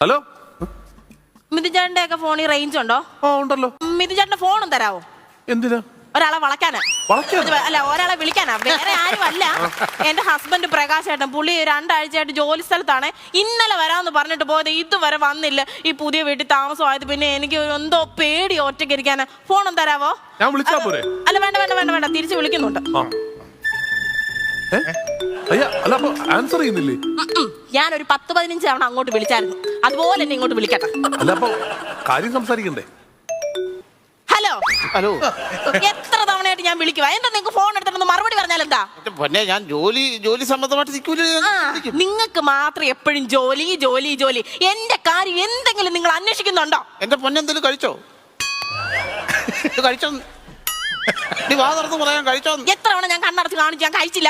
Hello, മിഥുചേട്ടന്റെ ഒക്കെ ഫോണിൽ range ഉണ്ടോ? ആ ഉണ്ടല്ലോ. മിഥുചേട്ടന്റെ ഫോണും തരാവോ? എന്തിനാ? ഒരാളെ വളയ്ക്കാനാ. അല്ല, ഒരാളെ വിളിക്കാനാ, വേറെ ആരും അല്ല. എന്റെ ഹസ്ബൻഡ് പ്രകാശ് ഏട്ടൻ, പുള്ളി 2 ആഴ്ചയായിട്ട് ജോലി സ്ഥലത്താണ്. ഇന്നലെ വരാമെന്ന് പറഞ്ഞിട്ട് പോയത് ഇതുവരെ വന്നില്ല. ഈ പുതിയ വീട്ടിൽ താമസമായത് പിന്നെ എനിക്ക് എന്തോ പേടി ഒറ്റയ്ക്ക് ഇരിക്കാനാ. ഫോണും തരാവോ? ഞാൻ വിളിച്ചാ പോരെ? അല്ല, വേണ്ട, തിരിച്ചു വിളിക്കുന്നുണ്ട്. അല്ല, അപ്പൊ ആൻസർ ചെയ്യുന്നില്ലേ? ഞാനൊരു 10-15 തവണ അങ്ങോട്ട് വിളിച്ചായിരുന്നു. അതുപോലെ എന്നെ ഇങ്ങോട്ട് വിളിക്കട്ടെ. അല്ല, അപ്പൊ കാര്യം സംസാരിക്കണ്ടേ? ഹലോ ഹലോ, എത്ര തവണയായിട്ട് ഞാൻ വിളിക്കുക? എന്താ നിങ്ങൾക്ക് ഫോൺ എടുത്തിട്ട് മറുപടി പറഞ്ഞാൽ എന്താ? പിന്നെ ഞാൻ ജോലി സംബന്ധമായിട്ട് നിൽക്കൂല. നിങ്ങൾക്ക് മാത്രം എപ്പോഴും ജോലി. എന്റെ കാര്യം എന്തെങ്കിലും നിങ്ങൾ അന്വേഷിക്കുന്നുണ്ടോ? എന്റെ പൊന്നെന്തെങ്കിലും കഴിച്ചോ? കഴിച്ചോ? നീ വാ തുറന്ന് പറയാൻ കഴിച്ചോ? എത്ര തവണ ഞാൻ കണ്ണടച്ച് കാണിച്ചു, ഞാൻ കഴിച്ചില്ല.